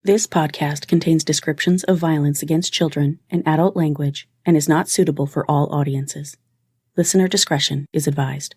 This podcast contains descriptions of violence against children and adult language and is not suitable for all audiences. Listener discretion is advised.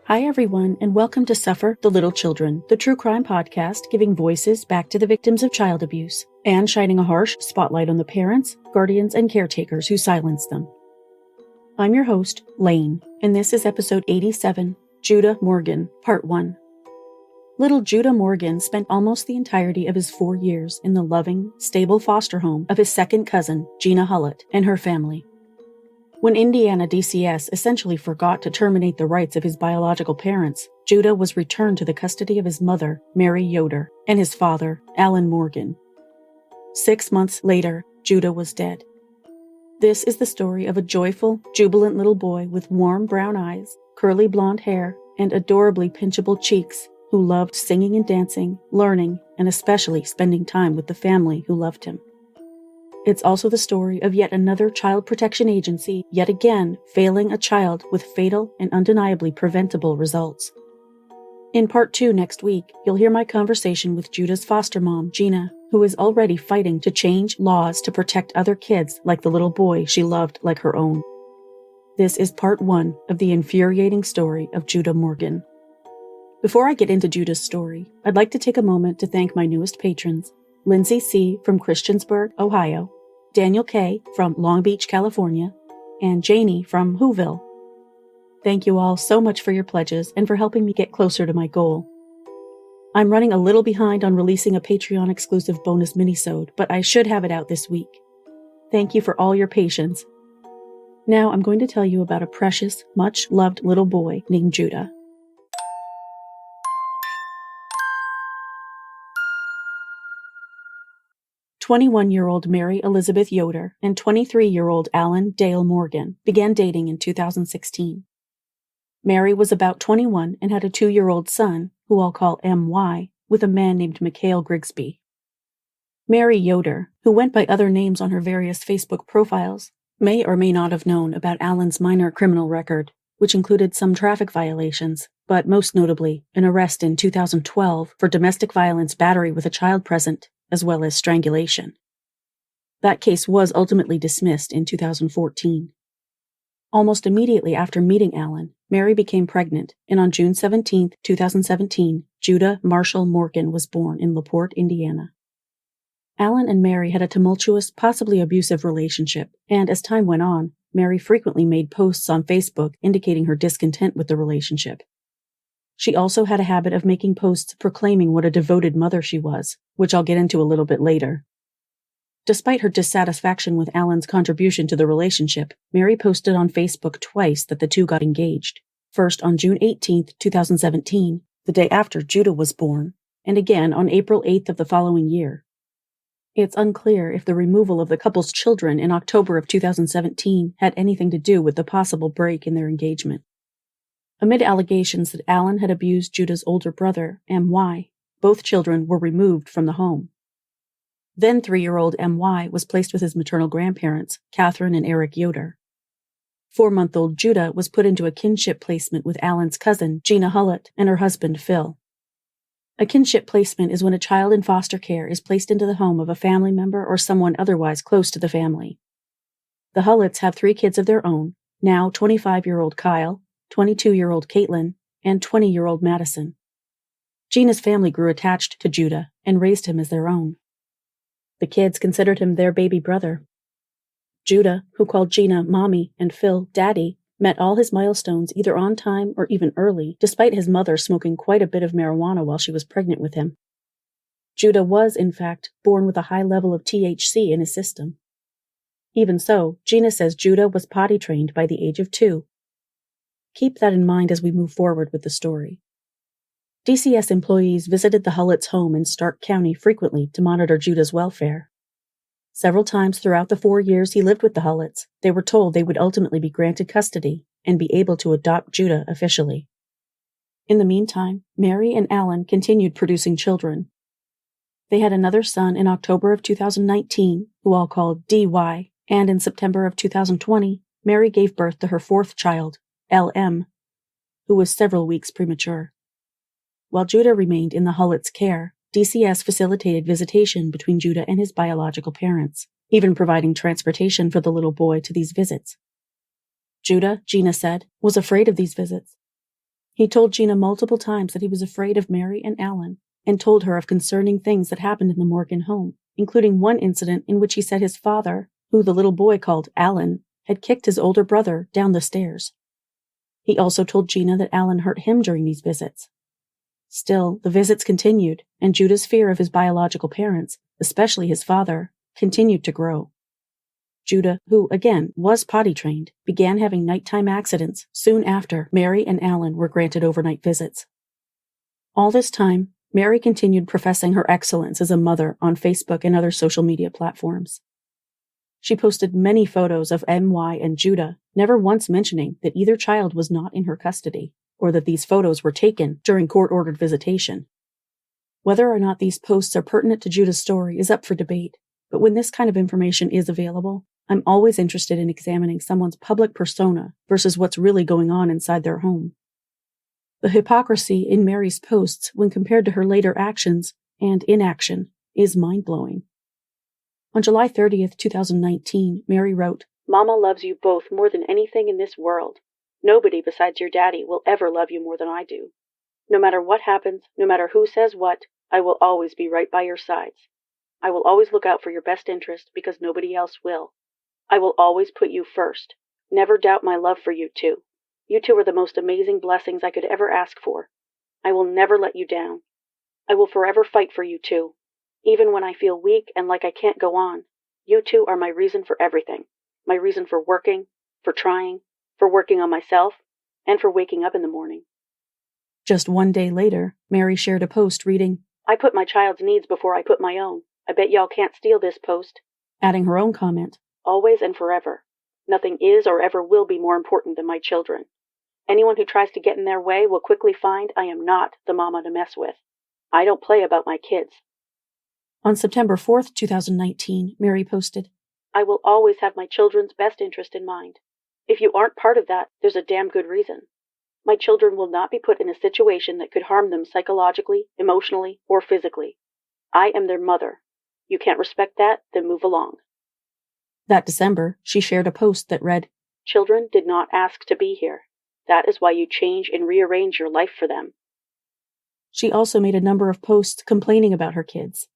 Hi everyone, and welcome to Suffer the Little Children, the true crime podcast giving voices back to the victims of child abuse and shining a harsh spotlight on the parents, guardians, and caretakers who silence them. I'm your host, Lane, and this is episode 87, Judah Morgan, Part 1. Little Judah Morgan spent almost the entirety of his 4 years in the loving, stable foster home of his second cousin, Jenna Hullett, and her family. When Indiana DCS essentially forgot to terminate the rights of his biological parents, Judah was returned to the custody of his mother, Mary Yoder, and his father, Alan Morgan. 6 months later, Judah was dead. This is the story of a joyful, jubilant little boy with warm brown eyes, curly blonde hair, and adorably pinchable cheeks who loved singing and dancing, learning, and especially spending time with the family who loved him. It's also the story of yet another child protection agency, yet again failing a child with fatal and undeniably preventable results. In Part 2 next week, you'll hear my conversation with Judah's foster mom, Jenna, who is already fighting to change laws to protect other kids like the little boy she loved like her own. This is Part 1 of the infuriating story of Judah Morgan. Before I get into Judah's story, I'd like to take a moment to thank my newest patrons, Lindsay C. from Christiansburg, Ohio, Daniel K. from Long Beach, California, and Janie from Whoville. Thank you all so much for your pledges and for helping me get closer to my goal. I'm running a little behind on releasing a Patreon-exclusive bonus minisode, but I should have it out this week. Thank you for all your patience. Now I'm going to tell you about a precious, much-loved little boy named Judah. 21-year-old Mary Elizabeth Yoder and 23-year-old Alan Dale Morgan began dating in 2016. Mary was about 21 and had a 2-year-old son, who I'll call M.Y., with a man named Mikhail Grigsby. Mary Yoder, who went by other names on her various Facebook profiles, may or may not have known about Alan's minor criminal record, which included some traffic violations, but most notably, an arrest in 2012 for domestic violence battery with a child present, as well as strangulation. That case was ultimately dismissed in 2014. Almost immediately after meeting Alan, Mary became pregnant, and on June 17, 2017, Judah Marshall Morgan was born in LaPorte, Indiana. Alan and Mary had a tumultuous, possibly abusive relationship, and as time went on, Mary frequently made posts on Facebook indicating her discontent with the relationship. She also had a habit of making posts proclaiming what a devoted mother she was, which I'll get into a little bit later. Despite her dissatisfaction with Alan's contribution to the relationship, Mary posted on Facebook twice that the two got engaged. First on June 18, 2017, the day after Judah was born, and again on April 8th of the following year. It's unclear if the removal of the couple's children in October of 2017 had anything to do with the possible break in their engagement. Amid allegations that Alan had abused Judah's older brother, M.Y., both children were removed from the home. Then 3-year-old M.Y. was placed with his maternal grandparents, Catherine and Eric Yoder. 4-month-old Judah was put into a kinship placement with Alan's cousin, Jenna Hullett, and her husband, Phil. A kinship placement is when a child in foster care is placed into the home of a family member or someone otherwise close to the family. The Hulletts have 3 kids of their own, now 25-year-old Kyle, 22-year-old Caitlin, and 20-year-old Madison. Gina's family grew attached to Judah and raised him as their own. The kids considered him their baby brother. Judah, who called Gina Mommy and Phil Daddy, met all his milestones either on time or even early, despite his mother smoking quite a bit of marijuana while she was pregnant with him. Judah was, in fact, born with a high level of THC in his system. Even so, Jenna says Judah was potty trained by the age of 2. Keep that in mind as we move forward with the story. DCS employees visited the Hullett's home in Stark County frequently to monitor Judah's welfare. Several times throughout the 4 years he lived with the Hulletts, they were told they would ultimately be granted custody and be able to adopt Judah officially. In the meantime, Mary and Alan continued producing children. They had another son in October of 2019, who all called DY, and in September of 2020, Mary gave birth to her 4th child, LM, who was several weeks premature. While Judah remained in the Hullett's care, DCS facilitated visitation between Judah and his biological parents, even providing transportation for the little boy to these visits. Judah, Jenna said, was afraid of these visits. He told Jenna multiple times that he was afraid of Mary and Alan, and told her of concerning things that happened in the Morgan home, including one incident in which he said his father, who the little boy called Alan, had kicked his older brother down the stairs. He also told Jenna that Alan hurt him during these visits. Still, the visits continued, and Judah's fear of his biological parents, especially his father, continued to grow. Judah, who, again, was potty trained, began having nighttime accidents soon after Mary and Alan were granted overnight visits. All this time, Mary continued professing her excellence as a mother on Facebook and other social media platforms. She posted many photos of MY and Judah, never once mentioning that either child was not in her custody, or that these photos were taken during court-ordered visitation. Whether or not these posts are pertinent to Judah's story is up for debate, but when this kind of information is available, I'm always interested in examining someone's public persona versus what's really going on inside their home. The hypocrisy in Mary's posts when compared to her later actions and inaction is mind-blowing. On July 30th, 2019, Mary wrote, "Mama loves you both more than anything in this world. Nobody besides your daddy will ever love you more than I do. No matter what happens, no matter who says what, I will always be right by your sides. I will always look out for your best interest because nobody else will. I will always put you first. Never doubt my love for you two. You two are the most amazing blessings I could ever ask for. I will never let you down. I will forever fight for you two. Even when I feel weak and like I can't go on, you two are my reason for everything. My reason for working, for trying, for working on myself, and for waking up in the morning." Just one day later, Mary shared a post reading, "I put my child's needs before I put my own. I bet y'all can't steal this post." Adding her own comment, "Always and forever. Nothing is or ever will be more important than my children. Anyone who tries to get in their way will quickly find I am not the mama to mess with. I don't play about my kids." On September 4th, 2019, Mary posted, "I will always have my children's best interest in mind. If you aren't part of that, there's a damn good reason. My children will not be put in a situation that could harm them psychologically, emotionally, or physically. I am their mother. You can't respect that, then move along." That December, she shared a post that read, "Children did not ask to be here. That is why you change and rearrange your life for them." She also made a number of posts complaining about her kids.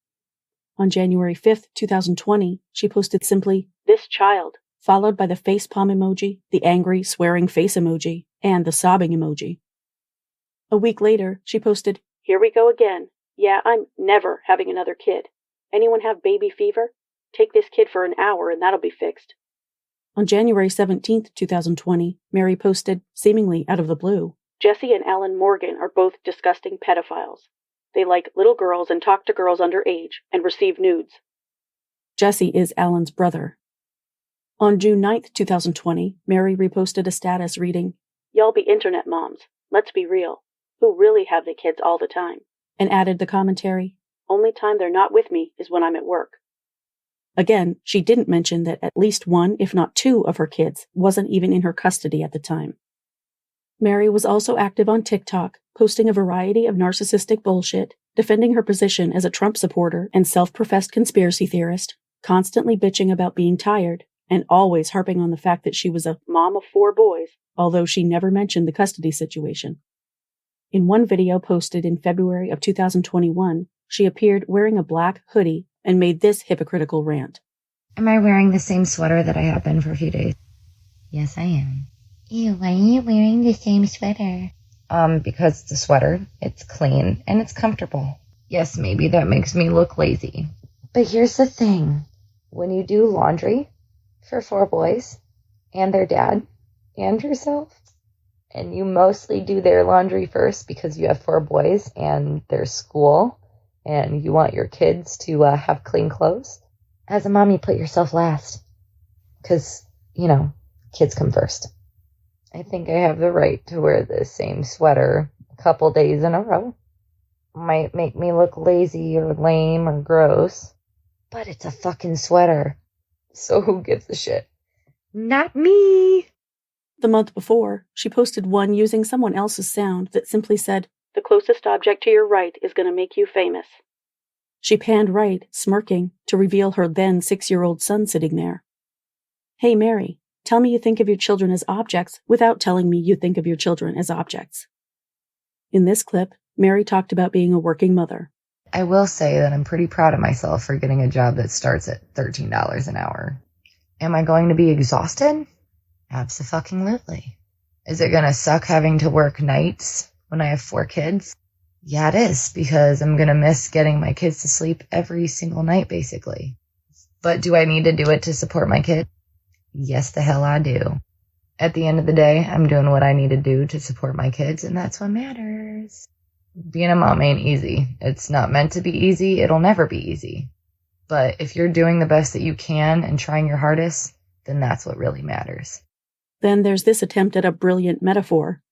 On January 5th, 2020, she posted simply, "This child," followed by the facepalm emoji, the angry, swearing face emoji, and the sobbing emoji. A week later, she posted, "Here we go again. Yeah, I'm never having another kid. Anyone have baby fever? Take this kid for an hour and that'll be fixed." On January 17th, 2020, Mary posted, seemingly out of the blue, "Jesse and Alan Morgan are both disgusting pedophiles. They like little girls and talk to girls underage and receive nudes." Jesse is Alan's brother. On June 9th, 2020, Mary reposted a status reading, "Y'all be internet moms. Let's be real. Who really have the kids all the time?" And added the commentary, "Only time they're not with me is when I'm at work." Again, she didn't mention that at least one, if not two, of her kids wasn't even in her custody at the time. Mary was also active on TikTok, posting a variety of narcissistic bullshit, defending her position as a Trump supporter and self-professed conspiracy theorist, constantly bitching about being tired, and always harping on the fact that she was a mom of 4 boys, although she never mentioned the custody situation. In one video posted in February of 2021, she appeared wearing a black hoodie and made this hypocritical rant. "Am I wearing the same sweater that I have been for a few days?" "Yes, I am." "Ew, why are you wearing the same sweater?" Because it's a sweater, it's clean, and it's comfortable." "Yes, maybe that makes me look lazy. But here's the thing. When you do laundry, for 4 boys and their dad and yourself. And you mostly do their laundry first because you have 4 boys and their school and you want your kids to have clean clothes. As a mom, you put yourself last because, kids come first. I think I have the right to wear the same sweater a couple days in a row. Might make me look lazy or lame or gross, but it's a fucking sweater. So who gives a shit? Not me! The month before, she posted one using someone else's sound that simply said, "The closest object to your right is going to make you famous." She panned right, smirking, to reveal her then 6-year-old son sitting there. "Hey, Mary, tell me you think of your children as objects without telling me you think of your children as objects." In this clip, Mary talked about being a working mother. I will say that I'm pretty proud of myself for getting a job that starts at $13 an hour. Am I going to be exhausted? Abso-fucking-lutely. Is it going to suck having to work nights when I have 4 kids? Yeah, it is, because I'm going to miss getting my kids to sleep every single night, basically. But do I need to do it to support my kid? Yes, the hell I do. At the end of the day, I'm doing what I need to do to support my kids, and that's what matters. Being a mom ain't easy. It's not meant to be easy. It'll never be easy. But if you're doing the best that you can and trying your hardest, then that's what really matters. Then there's this attempt at a brilliant metaphor.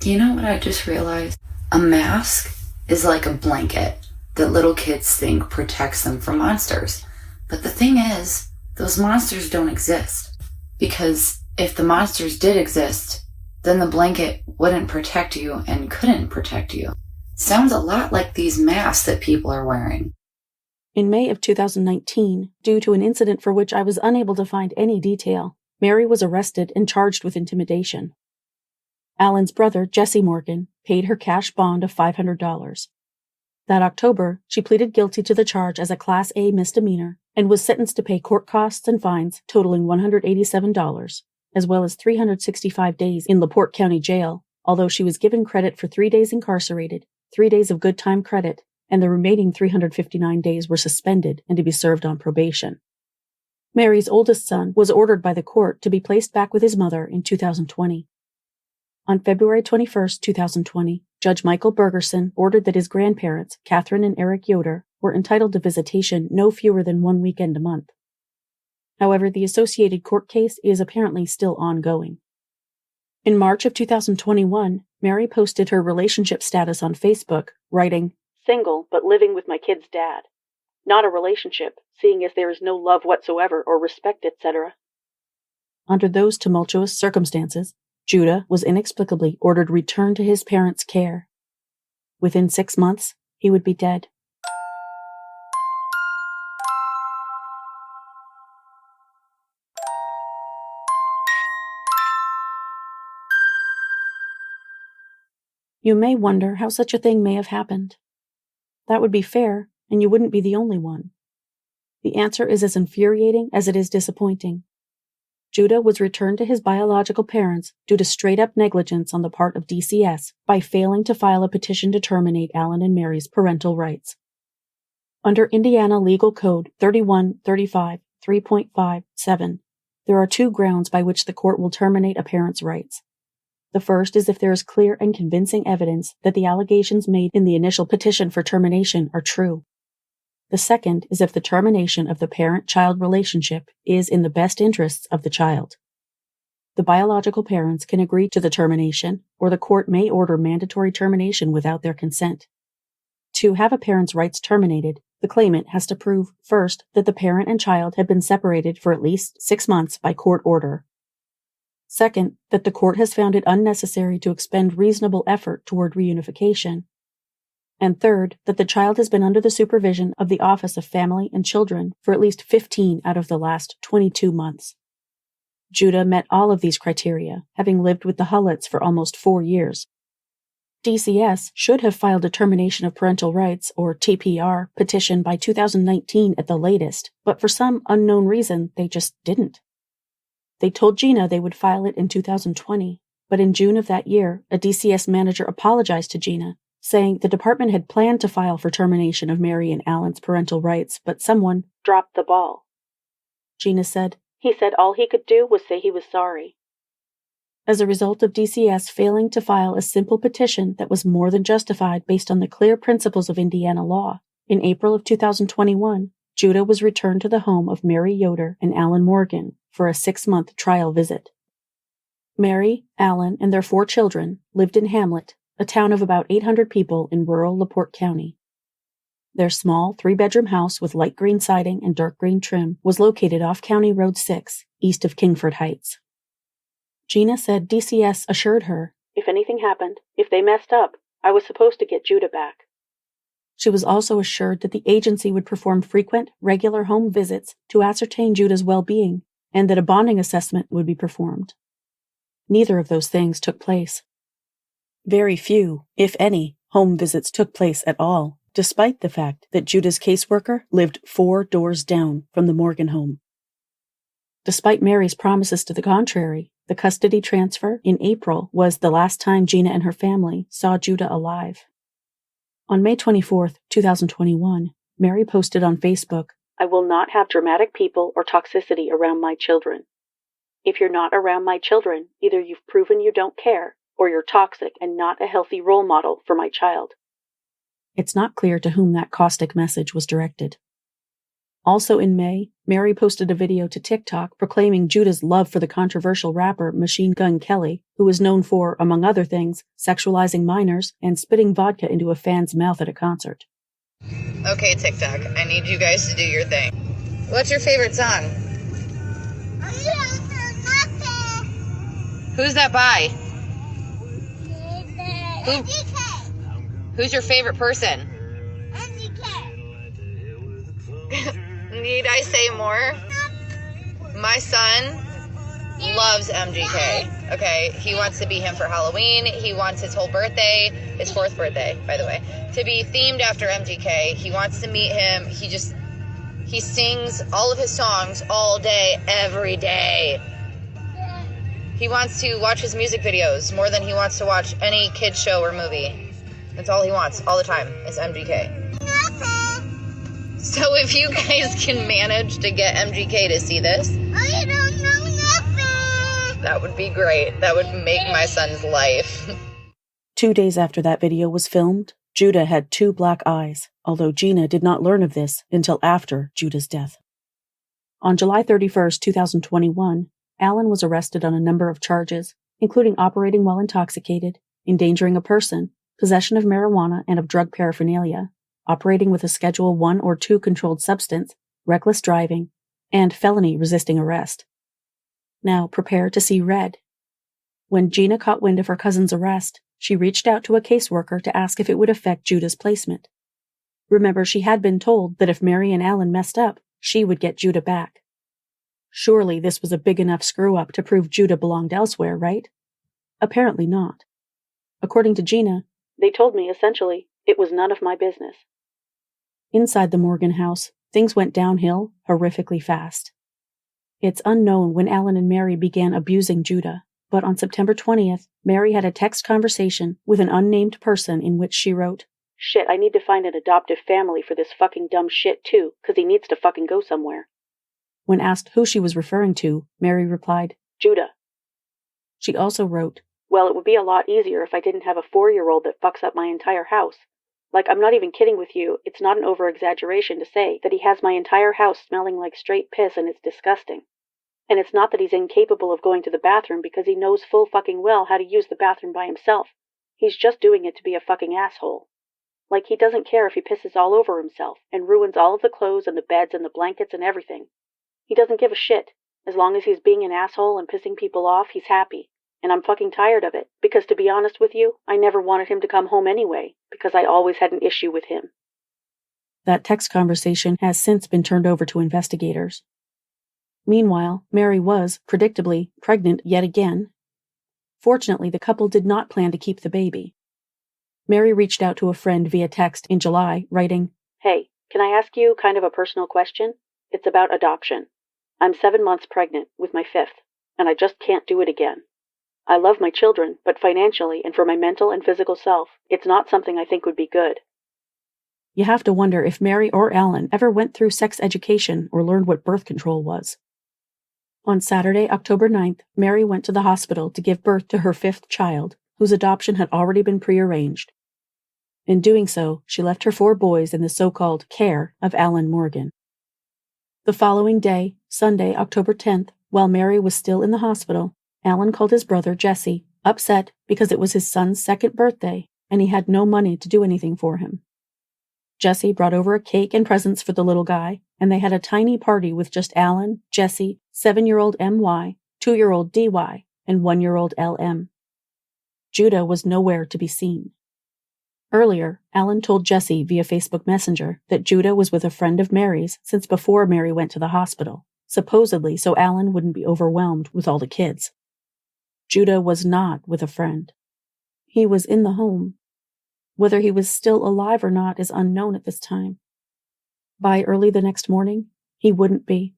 Do you know what I just realized? A mask is like a blanket that little kids think protects them from monsters. But the thing is, those monsters don't exist. Because if the monsters did exist, then the blanket wouldn't protect you and couldn't protect you. Sounds a lot like these masks that people are wearing. In May of 2019, due to an incident for which I was unable to find any detail, Mary was arrested and charged with intimidation. Alan's brother, Jesse Morgan, paid her cash bond of $500. That October, she pleaded guilty to the charge as a Class A misdemeanor and was sentenced to pay court costs and fines totaling $187, as well as 365 days in LaPorte County Jail, although she was given credit for 3 days incarcerated, 3 days of good time credit, and the remaining 359 days were suspended and to be served on probation. Mary's oldest son was ordered by the court to be placed back with his mother in 2020. On February 21, 2020, Judge Michael Bergerson ordered that his grandparents, Catherine and Eric Yoder, were entitled to visitation no fewer than 1 weekend a month. However, the associated court case is apparently still ongoing. In March of 2021, Mary posted her relationship status on Facebook, writing, "Single, but living with my kid's dad. Not a relationship, seeing as there is no love whatsoever or respect, etc." Under those tumultuous circumstances, Judah was inexplicably ordered returned to his parents' care. Within 6 months, he would be dead. You may wonder how such a thing may have happened. That would be fair, and you wouldn't be the only one. The answer is as infuriating as it is disappointing. Judah was returned to his biological parents due to straight-up negligence on the part of DCS by failing to file a petition to terminate Alan and Mary's parental rights. Under Indiana Legal Code 3135 3.57, there are 2 grounds by which the court will terminate a parent's rights. The first is if there is clear and convincing evidence that the allegations made in the initial petition for termination are true. The second is if the termination of the parent-child relationship is in the best interests of the child. The biological parents can agree to the termination, or the court may order mandatory termination without their consent. To have a parent's rights terminated, the claimant has to prove, first, that the parent and child have been separated for at least 6 months by court order. Second, that the court has found it unnecessary to expend reasonable effort toward reunification. And third, that the child has been under the supervision of the Office of Family and Children for at least 15 out of the last 22 months. Judah met all of these criteria, having lived with the Hulletts for almost 4 years. DCS should have filed a termination of parental rights, or TPR, petition by 2019 at the latest, but for some unknown reason, they just didn't. They told Gina they would file it in 2020, but in June of that year, a DCS manager apologized to Gina, saying the department had planned to file for termination of Mary and Alan's parental rights, but someone dropped the ball. Gina said, He said all he could do was say he was sorry. As a result of DCS failing to file a simple petition that was more than justified based on the clear principles of Indiana law, in April of 2021, Judah was returned to the home of Mary Yoder and Alan Morgan for a 6-month trial visit. Mary, Alan, and their 4 children lived in Hamlet, a town of about 800 people in rural LaPorte County. Their small 3-bedroom house with light green siding and dark green trim was located off County Road 6, east of Kingford Heights. Gina said DCS assured her, "If anything happened, if they messed up, I was supposed to get Judah back." She was also assured that the agency would perform frequent, regular home visits to ascertain Judah's well-being, and that a bonding assessment would be performed. Neither of those things took place. Very few, if any, home visits took place at all, despite the fact that Judah's caseworker lived 4 doors down from the Morgan home. Despite Mary's promises to the contrary, the custody transfer in April was the last time Gina and her family saw Judah alive. On May 24, 2021, Mary posted on Facebook, "I will not have dramatic people or toxicity around my children. If you're not around my children, either you've proven you don't care, or you're toxic and not a healthy role model for my child." It's not clear to whom that caustic message was directed. Also in May, Mary posted a video to TikTok proclaiming Judah's love for the controversial rapper Machine Gun Kelly, who is known for, among other things, sexualizing minors and spitting vodka into a fan's mouth at a concert. Okay, TikTok, I need you guys to do your thing. What's your favorite song? Who's that by? Who's your favorite person? Need I say more? My son loves MGK. Okay, he wants to be him for Halloween. He wants his whole birthday, his 4th birthday, by the way, to be themed after MGK. He wants to meet him. He sings all of his songs all day, every day. He wants to watch his music videos more than he wants to watch any kid's show or movie. That's all he wants, all the time, is MGK. So if you guys can manage to get MGK to see this, I don't know nothing. That would be great. That would make my son's life. 2 days after that video was filmed, Judah had 2 black eyes, although Gina did not learn of this until after Judah's death. On July 31, 2021, Alan was arrested on a number of charges, including operating while intoxicated, endangering a person, possession of marijuana and of drug paraphernalia, operating with a Schedule 1 or 2 controlled substance, reckless driving, and felony resisting arrest. Now prepare to see red. When Gina caught wind of her cousin's arrest, she reached out to a caseworker to ask if it would affect Judah's placement. Remember, she had been told that if Mary and Alan messed up, she would get Judah back. Surely this was a big enough screw-up to prove Judah belonged elsewhere, right? Apparently not. According to Gina, "They told me, essentially, it was none of my business." Inside the Morgan house, things went downhill horrifically fast. It's unknown when Alan and Mary began abusing Judah, but on September 20th, Mary had a text conversation with an unnamed person in which she wrote, "Shit, I need to find an adoptive family for this fucking dumb shit too, 'cause he needs to fucking go somewhere." When asked who she was referring to, Mary replied, "Judah." She also wrote, "Well, it would be a lot easier if I didn't have a 4-year-old that fucks up my entire house. Like, I'm not even kidding with you, it's not an over-exaggeration to say that he has my entire house smelling like straight piss and it's disgusting. And it's not that he's incapable of going to the bathroom because he knows full fucking well how to use the bathroom by himself. He's just doing it to be a fucking asshole. Like, he doesn't care if he pisses all over himself and ruins all of the clothes and the beds and the blankets and everything. He doesn't give a shit. As long as he's being an asshole and pissing people off, he's happy. And I'm fucking tired of it, because to be honest with you, I never wanted him to come home anyway, because I always had an issue with him." That text conversation has since been turned over to investigators. Meanwhile, Mary was, predictably, pregnant yet again. Fortunately, the couple did not plan to keep the baby. Mary reached out to a friend via text in July, writing, "Hey, can I ask you kind of a personal question? It's about adoption. I'm 7 months pregnant with my 5th, and I just can't do it again. I love my children, but financially and for my mental and physical self, it's not something I think would be good." You have to wonder if Mary or Alan ever went through sex education or learned what birth control was. On Saturday, October 9th, Mary went to the hospital to give birth to her fifth child, whose adoption had already been prearranged. In doing so, she left her 4 boys in the so-called care of Alan Morgan. The following day, Sunday, October 10th, while Mary was still in the hospital, Alan called his brother, Jesse, upset because it was his son's 2nd birthday and he had no money to do anything for him. Jesse brought over a cake and presents for the little guy, and they had a tiny party with just Alan, Jesse, 7-year-old MY, 2-year-old DY, and 1-year-old LM. Judah was nowhere to be seen. Earlier, Alan told Jesse via Facebook Messenger that Judah was with a friend of Mary's since before Mary went to the hospital, supposedly so Alan wouldn't be overwhelmed with all the kids. Judah was not with a friend. He was in the home. Whether he was still alive or not is unknown at this time. By early the next morning, he wouldn't be.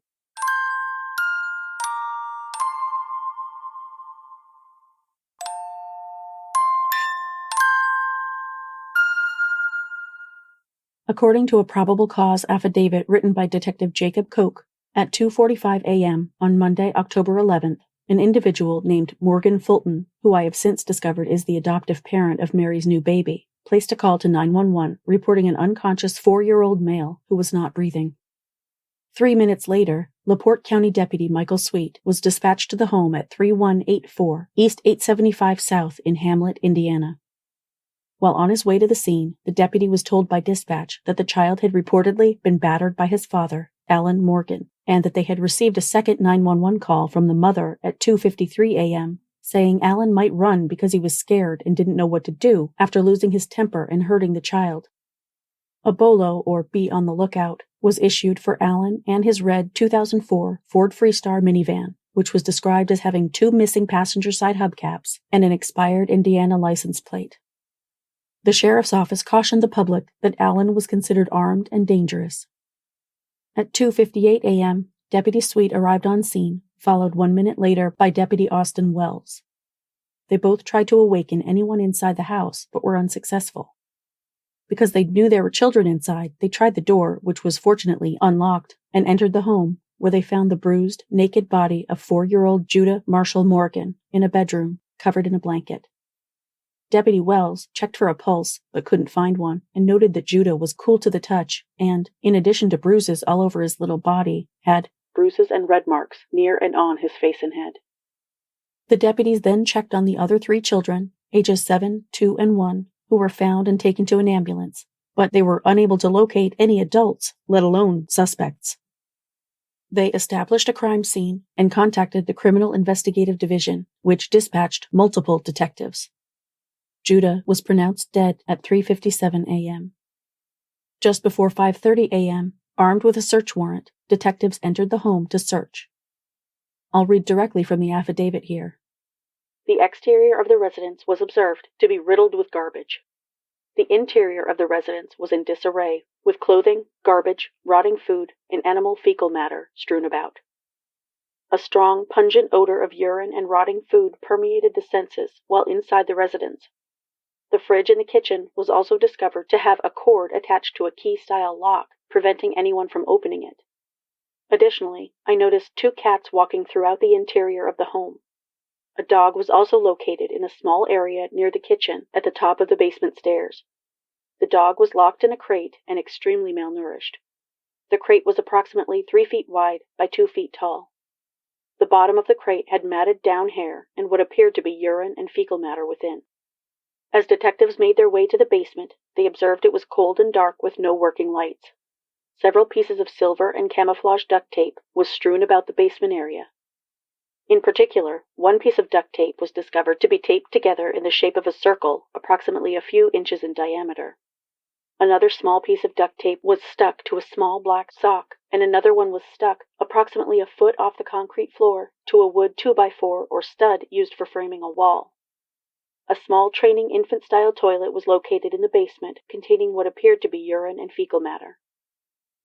According to a probable cause affidavit written by Detective Jacob Koch, at 2:45 a.m. on Monday, October 11th, an individual named Morgan Fulton, who I have since discovered is the adoptive parent of Mary's new baby, placed a call to 911 reporting an unconscious 4-year-old male who was not breathing. 3 minutes later, LaPorte County Deputy Michael Sweet was dispatched to the home at 3184 East 875 South in Hamlet, Indiana. While on his way to the scene, the deputy was told by dispatch that the child had reportedly been battered by his father, Alan Morgan, and that they had received a second 911 call from the mother at 2:53 a.m., saying Alan might run because he was scared and didn't know what to do after losing his temper and hurting the child. A BOLO, or Be on the Lookout, was issued for Alan and his red 2004 Ford Freestar minivan, which was described as having 2 missing passenger side hubcaps and an expired Indiana license plate. The sheriff's office cautioned the public that Alan was considered armed and dangerous. At 2:58 a.m., Deputy Sweet arrived on scene, followed 1 minute later by Deputy Austin Wells. They both tried to awaken anyone inside the house, but were unsuccessful. Because they knew there were children inside, they tried the door, which was fortunately unlocked, and entered the home, where they found the bruised, naked body of 4-year-old Judah Marshall Morgan in a bedroom, covered in a blanket. Deputy Wells checked for a pulse, but couldn't find one, and noted that Judah was cool to the touch and, in addition to bruises all over his little body, had bruises and red marks near and on his face and head. The deputies then checked on the other 3 children, ages 7, 2, and 1, who were found and taken to an ambulance, but they were unable to locate any adults, let alone suspects. They established a crime scene and contacted the Criminal Investigative Division, which dispatched multiple detectives. Judah was pronounced dead at 3:57 a.m. Just before 5:30 a.m., armed with a search warrant, detectives entered the home to search. I'll read directly from the affidavit here. The exterior of the residence was observed to be riddled with garbage. The interior of the residence was in disarray, with clothing, garbage, rotting food, and animal fecal matter strewn about. A strong, pungent odor of urine and rotting food permeated the senses while inside the residence. The fridge in the kitchen was also discovered to have a cord attached to a key-style lock, preventing anyone from opening it. Additionally, I noticed 2 cats walking throughout the interior of the home. A dog was also located in a small area near the kitchen at the top of the basement stairs. The dog was locked in a crate and extremely malnourished. The crate was approximately 3 feet wide by 2 feet tall. The bottom of the crate had matted down hair and what appeared to be urine and fecal matter within. As detectives made their way to the basement, they observed it was cold and dark with no working lights. Several pieces of silver and camouflage duct tape was strewn about the basement area. In particular, one piece of duct tape was discovered to be taped together in the shape of a circle approximately a few inches in diameter. Another small piece of duct tape was stuck to a small black sock, and another one was stuck approximately a foot off the concrete floor to a wood 2x4 or stud used for framing a wall. A small training infant-style toilet was located in the basement containing what appeared to be urine and fecal matter.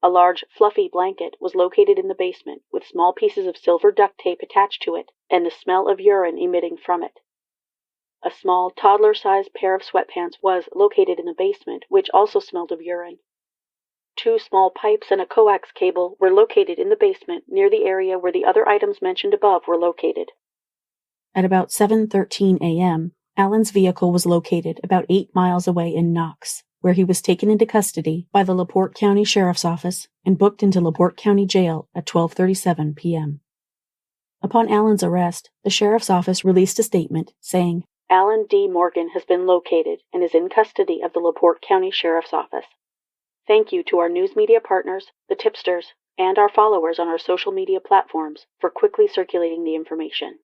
A large, fluffy blanket was located in the basement with small pieces of silver duct tape attached to it and the smell of urine emitting from it. A small, toddler-sized pair of sweatpants was located in the basement, which also smelled of urine. 2 small pipes and a coax cable were located in the basement near the area where the other items mentioned above were located. At about 7:13 a.m., Allen's vehicle was located about 8 miles away in Knox, where he was taken into custody by the LaPorte County Sheriff's Office and booked into LaPorte County Jail at 12:37 p.m. Upon Allen's arrest, the Sheriff's Office released a statement saying, "Allen D. Morgan has been located and is in custody of the LaPorte County Sheriff's Office. Thank you to our news media partners, the tipsters, and our followers on our social media platforms for quickly circulating the information."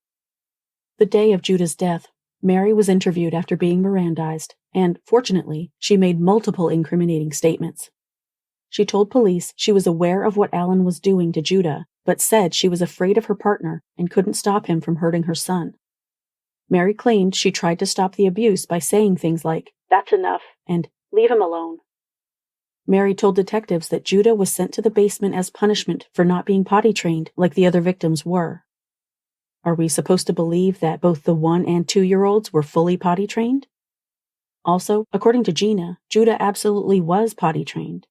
The day of Judah's death, Mary was interviewed after being Mirandized, and, fortunately, she made multiple incriminating statements. She told police she was aware of what Allen was doing to Judah, but said she was afraid of her partner and couldn't stop him from hurting her son. Mary claimed she tried to stop the abuse by saying things like, "That's enough," and "Leave him alone." Mary told detectives that Judah was sent to the basement as punishment for not being potty trained like the other victims were. Are we supposed to believe that both the 1- and 2-year-olds were fully potty trained? Also, according to Gina, Judah absolutely was potty trained.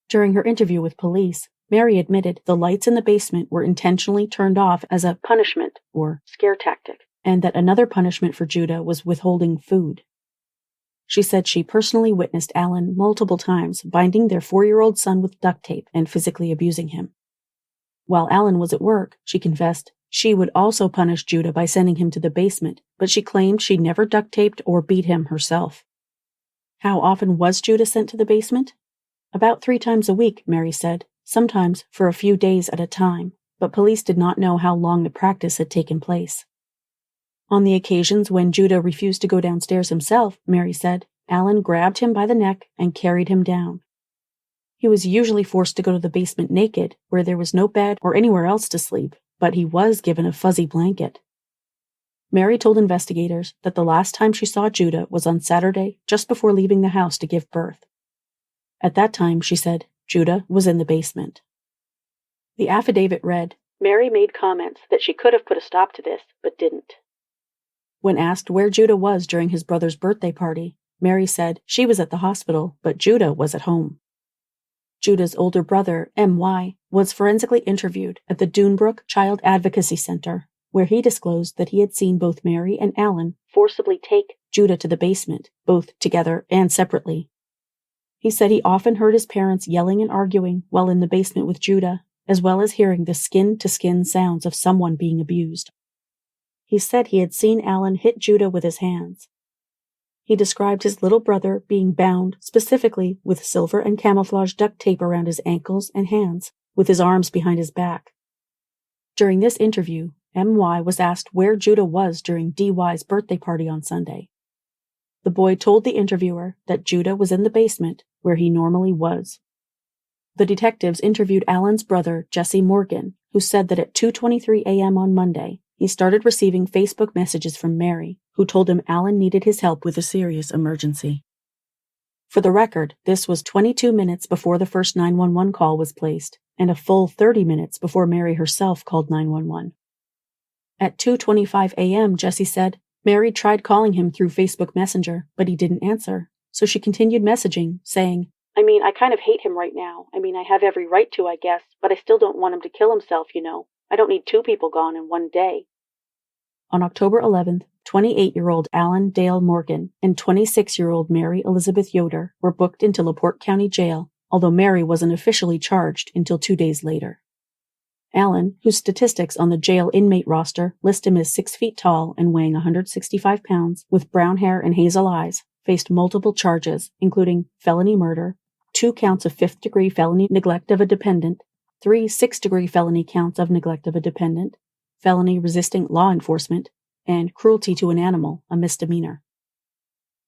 During her interview with police, Mary admitted the lights in the basement were intentionally turned off as a punishment or scare tactic, and that another punishment for Judah was withholding food. She said she personally witnessed Allen multiple times binding their 4-year-old son with duct tape and physically abusing him. While Allen was at work, she confessed, she would also punish Judah by sending him to the basement, but she claimed she never duct taped or beat him herself. How often was Judah sent to the basement? About 3 times a week, Mary said, sometimes for a few days at a time, but police did not know how long the practice had taken place. On the occasions when Judah refused to go downstairs himself, Mary said, Allen grabbed him by the neck and carried him down. He was usually forced to go to the basement naked, where there was no bed or anywhere else to sleep, but he was given a fuzzy blanket. Mary told investigators that the last time she saw Judah was on Saturday, just before leaving the house to give birth. At that time, she said, Judah was in the basement. The affidavit read, Mary made comments that she could have put a stop to this, but didn't. When asked where Judah was during his brother's birthday party, Mary said she was at the hospital, but Judah was at home. Judah's older brother, M.Y., was forensically interviewed at the Dunebrook Child Advocacy Center, where he disclosed that he had seen both Mary and Allen forcibly take Judah to the basement, both together and separately. He said he often heard his parents yelling and arguing while in the basement with Judah, as well as hearing the skin-to-skin sounds of someone being abused. He said he had seen Allen hit Judah with his hands. He described his little brother being bound specifically with silver and camouflage duct tape around his ankles and hands, with his arms behind his back. During this interview, M.Y. was asked where Judah was during D.Y.'s birthday party on Sunday. The boy told the interviewer that Judah was in the basement, where he normally was. The detectives interviewed Allen's brother, Jesse Morgan, who said that at 2:23 a.m. on Monday, he started receiving Facebook messages from Mary, who told him Allen needed his help with a serious emergency. For the record, this was 22 minutes before the first 911 call was placed, and a full 30 minutes before Mary herself called 911. At 2:25 a.m., Jesse said, Mary tried calling him through Facebook Messenger, but he didn't answer, so she continued messaging, saying, I kind of hate him right now. I have every right to, I guess, but I still don't want him to kill himself, I don't need 2 people gone in one day. On October 11th, 28-year-old Allen Dale Morgan and 26-year-old Mary Elizabeth Yoder were booked into LaPorte County Jail, although Mary wasn't officially charged until 2 days later. Allen, whose statistics on the jail inmate roster list him as 6 feet tall and weighing 165 pounds, with brown hair and hazel eyes, faced multiple charges, including felony murder, 2 counts of 5th-degree felony neglect of a dependent, 3 6th-degree felony counts of neglect of a dependent, felony resisting law enforcement, and cruelty to an animal, a misdemeanor.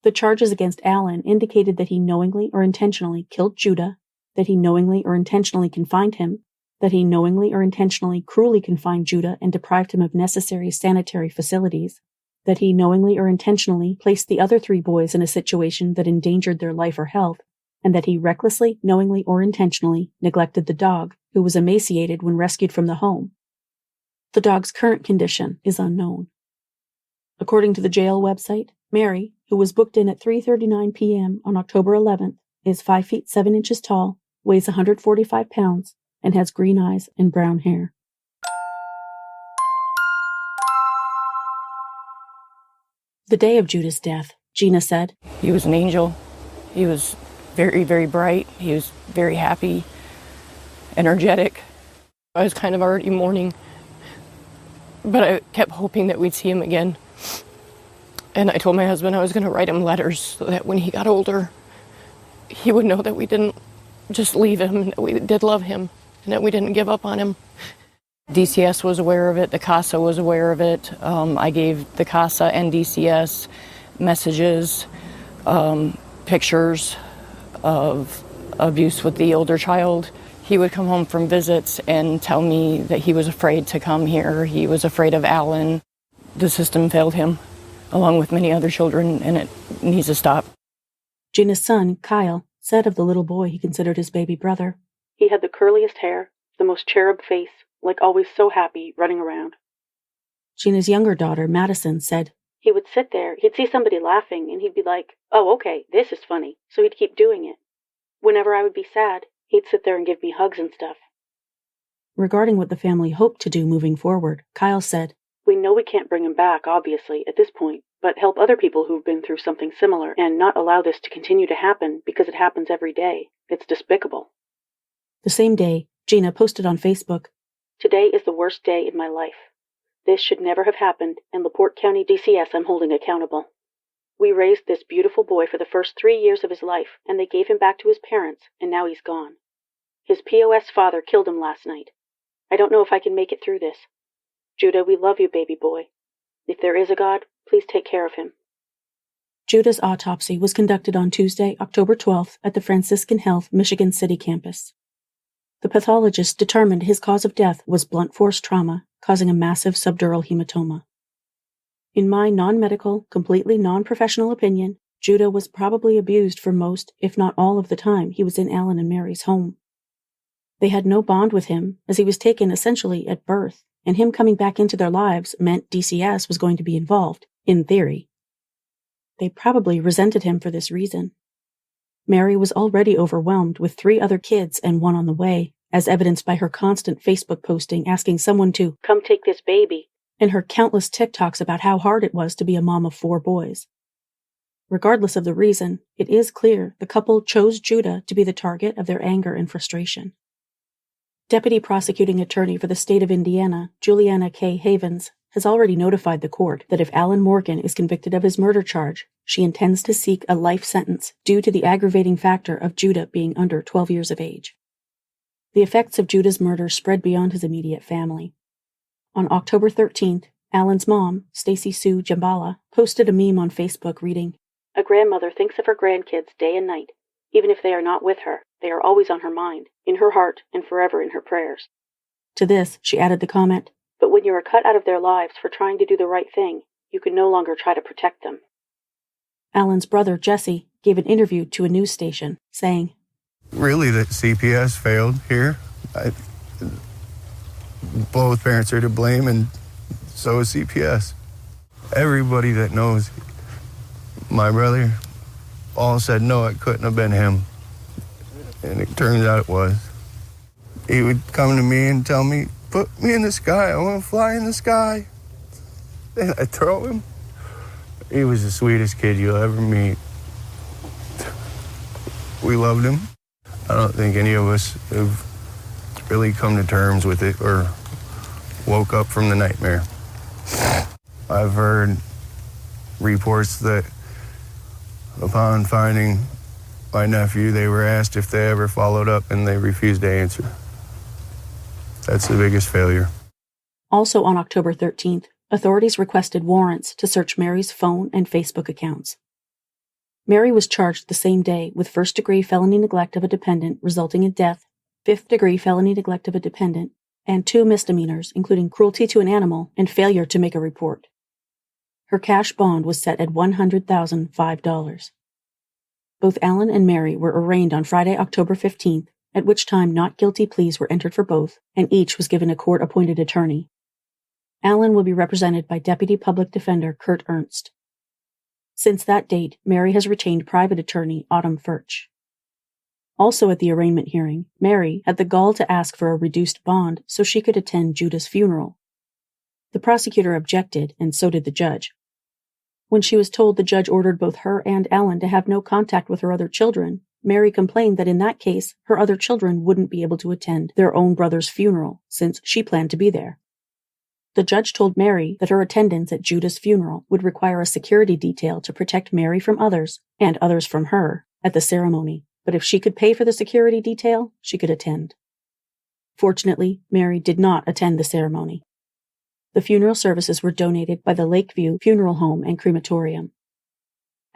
The charges against Allen indicated that he knowingly or intentionally killed Judah, that he knowingly or intentionally confined him, that he knowingly or intentionally cruelly confined Judah and deprived him of necessary sanitary facilities, that he knowingly or intentionally placed the other 3 boys in a situation that endangered their life or health, and that he recklessly, knowingly, or intentionally neglected the dog, who was emaciated when rescued from the home. The dog's current condition is unknown. According to the jail website, Mary, who was booked in at 3:39 p.m. on October 11th, is 5 feet 7 inches tall, weighs 145 pounds, and has green eyes and brown hair. The day of Judah's death, Gina said, "He was an angel. He was very, very bright. He was very happy, energetic. I was kind of already mourning, but I kept hoping that we'd see him again. And I told my husband I was going to write him letters so that when he got older, he would know that we didn't just leave him, that we did love him, and that we didn't give up on him." DCS was aware of it. The CASA was aware of it. I gave the CASA and DCS messages, pictures of abuse with the older child. He would come home from visits and tell me that he was afraid to come here. He was afraid of Alan. The system failed him, along with many other children, and it needs to stop. Gina's son, Kyle, said of the little boy he considered his baby brother, "He had the curliest hair, the most cherub face, like always so happy, running around." Gina's younger daughter, Madison, said, "He would sit there, he'd see somebody laughing, and he'd be like, 'Oh, okay, this is funny,' so he'd keep doing it. Whenever I would be sad, he'd sit there and give me hugs and stuff." Regarding what the family hoped to do moving forward, Kyle said, "We know we can't bring him back, obviously, at this point, but help other people who've been through something similar and not allow this to continue to happen because it happens every day. It's despicable." The same day, Gina posted on Facebook, "Today is the worst day in my life. This should never have happened, and LaPorte County DCS I'm holding accountable. We raised this beautiful boy for the first 3 years of his life, and they gave him back to his parents, and now he's gone. His POS father killed him last night. I don't know if I can make it through this. Judah, we love you, baby boy. If there is a God, please take care of him." Judah's autopsy was conducted on Tuesday, October 12th at the Franciscan Health Michigan City campus. The pathologist determined his cause of death was blunt force trauma, causing a massive subdural hematoma. In my non-medical, completely non-professional opinion, Judah was probably abused for most, if not all of the time he was in Alan and Mary's home. They had no bond with him, as he was taken essentially at birth, and him coming back into their lives meant DCS was going to be involved, in theory. They probably resented him for this reason. Mary was already overwhelmed with 3 other kids and 1 on the way, as evidenced by her constant Facebook posting asking someone to come take this baby, and her countless TikToks about how hard it was to be a mom of 4 boys. Regardless of the reason, it is clear the couple chose Judah to be the target of their anger and frustration. Deputy Prosecuting Attorney for the state of Indiana, Juliana K. Havens, has already notified the court that if Alan Morgan is convicted of his murder charge, she intends to seek a life sentence due to the aggravating factor of Judah being under 12 years of age. The effects of Judah's murder spread beyond his immediate family. On October 13th, Alan's mom, Stacy Sue Jambala, posted a meme on Facebook reading, "A grandmother thinks of her grandkids day and night. Even if they are not with her, they are always on her mind, in her heart, and forever in her prayers." To this, she added the comment, "But when you are cut out of their lives for trying to do the right thing, you can no longer try to protect them." Alan's brother, Jesse, gave an interview to a news station, saying, "Really, that CPS failed here. Both parents are to blame, and so is CPS. Everybody that knows my brother all said, no, it couldn't have been him. And it turns out it was. He would come to me and tell me, put me in the sky. I want to fly in the sky." And I'd throw him. He was the sweetest kid you'll ever meet. We loved him. I don't think any of us have really come to terms with it or woke up from the nightmare. I've heard reports that upon finding my nephew, they were asked if they ever followed up and they refused to answer. That's the biggest failure. Also on October 13th, authorities requested warrants to search Mary's phone and Facebook accounts. Mary was charged the same day with first-degree felony neglect of a dependent resulting in death, fifth-degree felony neglect of a dependent, and 2 misdemeanors, including cruelty to an animal and failure to make a report. Her cash bond was set at $100,005. Both Alan and Mary were arraigned on Friday, October 15th, at which time not guilty pleas were entered for both, and each was given a court-appointed attorney. Alan will be represented by Deputy Public Defender Kurt Ernst. Since that date, Mary has retained private attorney Autumn Furch. Also at the arraignment hearing, Mary had the gall to ask for a reduced bond so she could attend Judah's funeral. The prosecutor objected, and so did the judge. When she was told the judge ordered both her and Alan to have no contact with her other children, Mary complained that in that case, her other children wouldn't be able to attend their own brother's funeral, since she planned to be there. The judge told Mary that her attendance at Judah's funeral would require a security detail to protect Mary from others, and others from her, at the ceremony, but if she could pay for the security detail, she could attend. Fortunately, Mary did not attend the ceremony. The funeral services were donated by the Lakeview Funeral Home and Crematorium.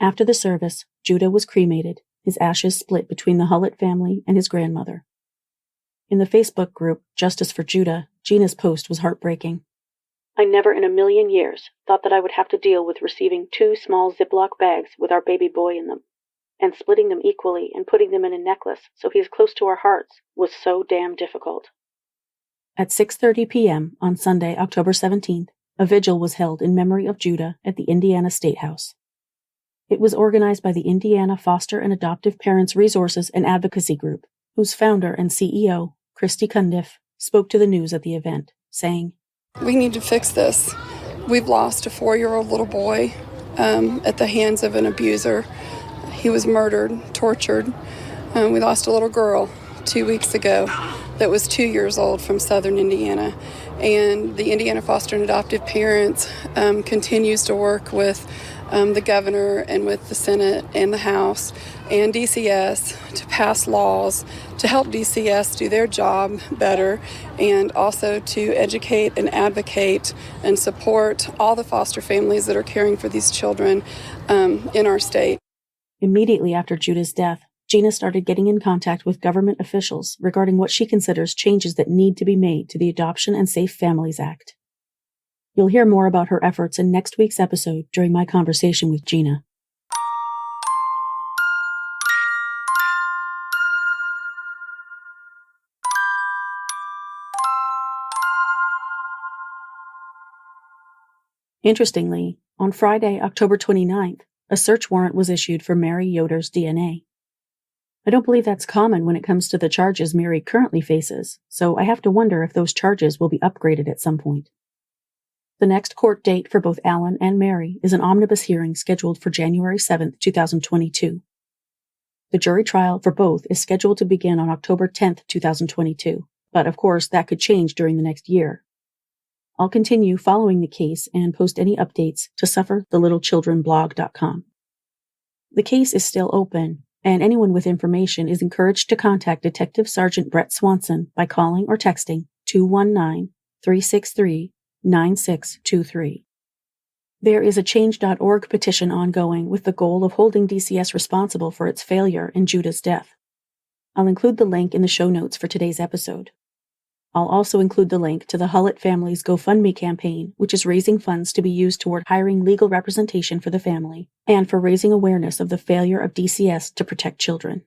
After the service, Judah was cremated, his ashes split between the Hullett family and his grandmother. In the Facebook group Justice for Judah, Gina's post was heartbreaking. I never in a million years thought that I would have to deal with receiving 2 small Ziploc bags with our baby boy in them, and splitting them equally and putting them in a necklace so he is close to our hearts was so damn difficult. At 6:30 p.m. on Sunday, October 17th, a vigil was held in memory of Judah at the Indiana State House. It was organized by the Indiana Foster and Adoptive Parents Resources and Advocacy Group, whose founder and CEO, Christy Cundiff, spoke to the news at the event, saying, "We need to fix this. We've lost a 4-year-old little boy at the hands of an abuser. He was murdered, tortured. We lost a little girl 2 weeks ago that was 2 years old from southern Indiana. And the Indiana Foster and Adoptive Parents continues to work with the governor and with the Senate and the House and DCS to pass laws to help DCS do their job better, and also to educate and advocate and support all the foster families that are caring for these children in our state." Immediately after Judah's death, Gina started getting in contact with government officials regarding what she considers changes that need to be made to the Adoption and Safe Families Act. You'll hear more about her efforts in next week's episode during my conversation with Gina. Interestingly, on Friday, October 29th, a search warrant was issued for Mary Yoder's DNA. I don't believe that's common when it comes to the charges Mary currently faces, so I have to wonder if those charges will be upgraded at some point. The next court date for both Alan and Mary is an omnibus hearing scheduled for January 7th, 2022. The jury trial for both is scheduled to begin on October 10th, 2022, but of course that could change during the next year. I'll continue following the case and post any updates to sufferthelittlechildrenblog.com. The case is still open, and anyone with information is encouraged to contact Detective Sergeant Brett Swanson by calling or texting 219-363-9623. There is a Change.org petition ongoing with the goal of holding DCS responsible for its failure in Judah's death. I'll include the link in the show notes for today's episode. I'll also include the link to the Hullett family's GoFundMe campaign, which is raising funds to be used toward hiring legal representation for the family, and for raising awareness of the failure of DCS to protect children.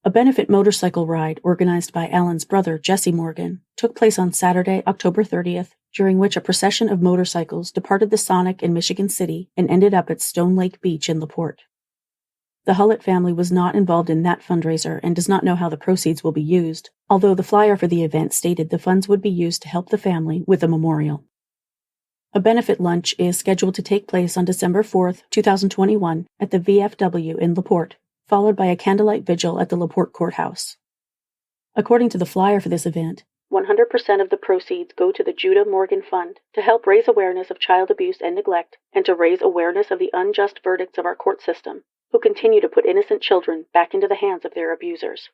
A benefit motorcycle ride organized by Alan's brother, Jesse Morgan, took place on Saturday, October 30th, during which a procession of motorcycles departed the Sonic in Michigan City and ended up at Stone Lake Beach in LaPorte. The Hullett family was not involved in that fundraiser and does not know how the proceeds will be used, although the flyer for the event stated the funds would be used to help the family with a memorial. A benefit lunch is scheduled to take place on December 4th, 2021 at the VFW in LaPorte, followed by a candlelight vigil at the LaPorte Courthouse. According to the flyer for this event, 100% of the proceeds go to the Judah Morgan Fund to help raise awareness of child abuse and neglect, and to raise awareness of the unjust verdicts of our court system, who continue to put innocent children back into the hands of their abusers.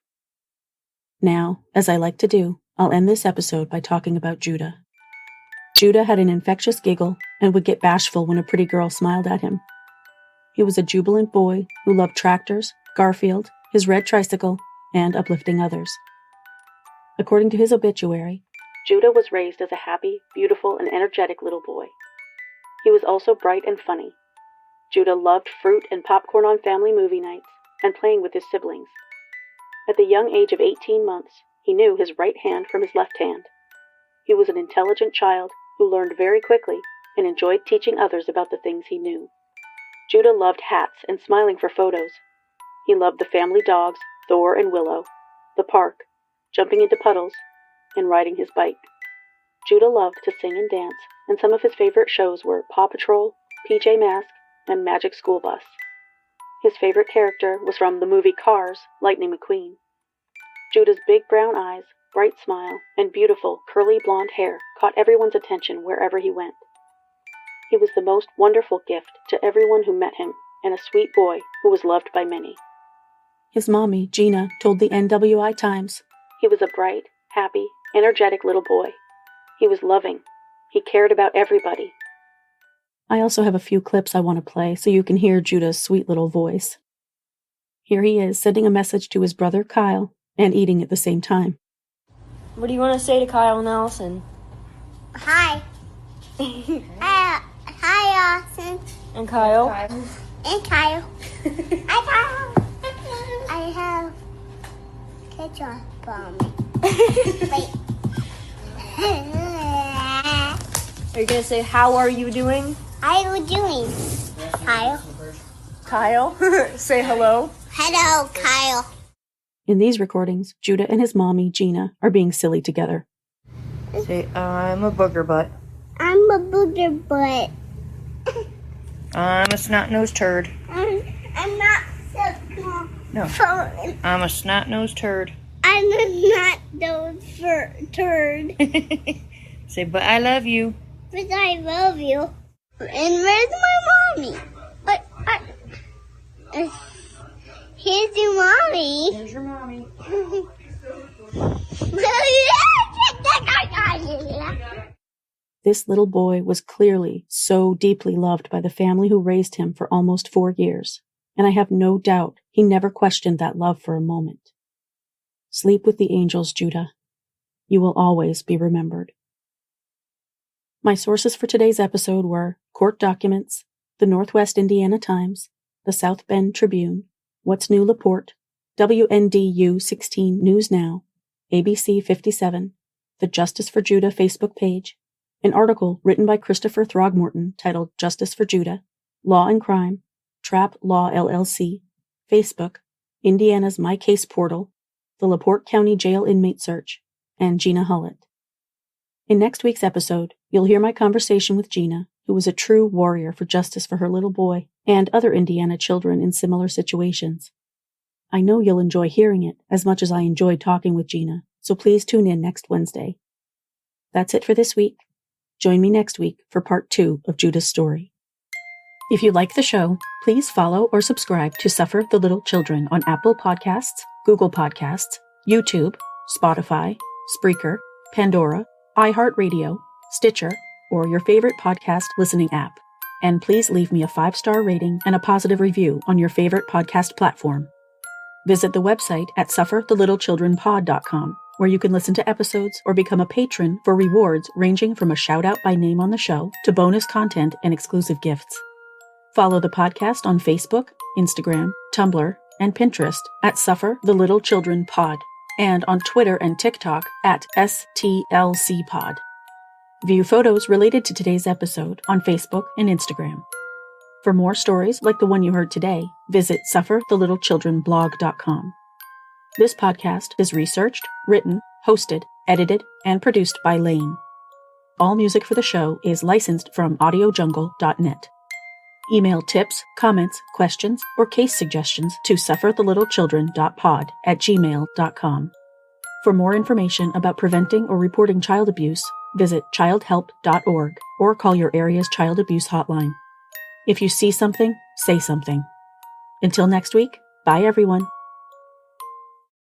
Now, as I like to do, I'll end this episode by talking about Judah. Judah had an infectious giggle and would get bashful when a pretty girl smiled at him. He was a jubilant boy who loved tractors, Garfield, his red tricycle, and uplifting others. According to his obituary, Judah was raised as a happy, beautiful, and energetic little boy. He was also bright and funny. Judah loved fruit and popcorn on family movie nights and playing with his siblings. At the young age of 18 months, he knew his right hand from his left hand. He was an intelligent child who learned very quickly and enjoyed teaching others about the things he knew. Judah loved hats and smiling for photos. He loved the family dogs, Thor and Willow, the park, jumping into puddles, and riding his bike. Judah loved to sing and dance, and some of his favorite shows were Paw Patrol, PJ Masks, and Magic School Bus. His favorite character was from the movie Cars, Lightning McQueen. Judah's big brown eyes, bright smile, and beautiful curly blonde hair caught everyone's attention wherever he went. He was the most wonderful gift to everyone who met him, and a sweet boy who was loved by many. His mommy, Gina, told the NWI Times, he was a bright, happy, energetic little boy. He was loving. He cared about everybody. I also have a few clips I want to play so you can hear Judah's sweet little voice. Here he is sending a message to his brother Kyle and eating at the same time. What do you want to say to Kyle and Allison? Hi. Hi, Allison. And Kyle? And Kyle. Hi, Kyle. I have ketchup on me. Wait. Are you going to say, how are you doing? How are you doing, Kyle? Kyle? Say hello. Hello, Kyle. In these recordings, Judah and his mommy, Gina, are being silly together. Say, I'm a booger butt. I'm a booger butt. I'm a snot-nosed turd. I'm not so small. No. I'm a snot-nosed turd. I'm a snot-nosed turd. Say, but I love you. But I love you. And where's my mommy? Here's your mommy. Here's your mommy. This little boy was clearly so deeply loved by the family who raised him for almost 4 years, and I have no doubt he never questioned that love for a moment. Sleep with the angels, Judah. You will always be remembered. My sources for today's episode were court documents, the Northwest Indiana Times, the South Bend Tribune, What's New LaPorte, WNDU 16 News Now, ABC 57, the Justice for Judah Facebook page, an article written by Christopher Throgmorton titled Justice for Judah, Law and Crime, Trap Law LLC, Facebook, Indiana's My Case portal, the LaPorte County Jail Inmate Search, and Jenna Hullett. In next week's episode, you'll hear my conversation with Gina, who was a true warrior for justice for her little boy and other Indiana children in similar situations. I know you'll enjoy hearing it as much as I enjoyed talking with Gina, so please tune in next Wednesday. That's it for this week. Join me next week for part 2 of Judah's story. If you like the show, please follow or subscribe to Suffer the Little Children on Apple Podcasts, Google Podcasts, YouTube, Spotify, Spreaker, Pandora, iHeartRadio, Stitcher, or your favorite podcast listening app. And please leave me a 5-star rating and a positive review on your favorite podcast platform. Visit the website at sufferthelittlechildrenpod.com, where you can listen to episodes or become a patron for rewards ranging from a shout-out by name on the show to bonus content and exclusive gifts. Follow the podcast on Facebook, Instagram, Tumblr, and Pinterest at Suffer the Little Children Pod, and on Twitter and TikTok at STLCpod. View photos related to today's episode on Facebook and Instagram. For more stories like the one you heard today, visit sufferthelittlechildrenblog.com. This podcast is researched, written, hosted, edited, and produced by Lane. All music for the show is licensed from audiojungle.net. Email tips, comments, questions, or case suggestions to sufferthelittlechildren.pod@gmail.com. For more information about preventing or reporting child abuse, visit childhelp.org or call your area's child abuse hotline. If you see something, say something. Until next week, bye everyone.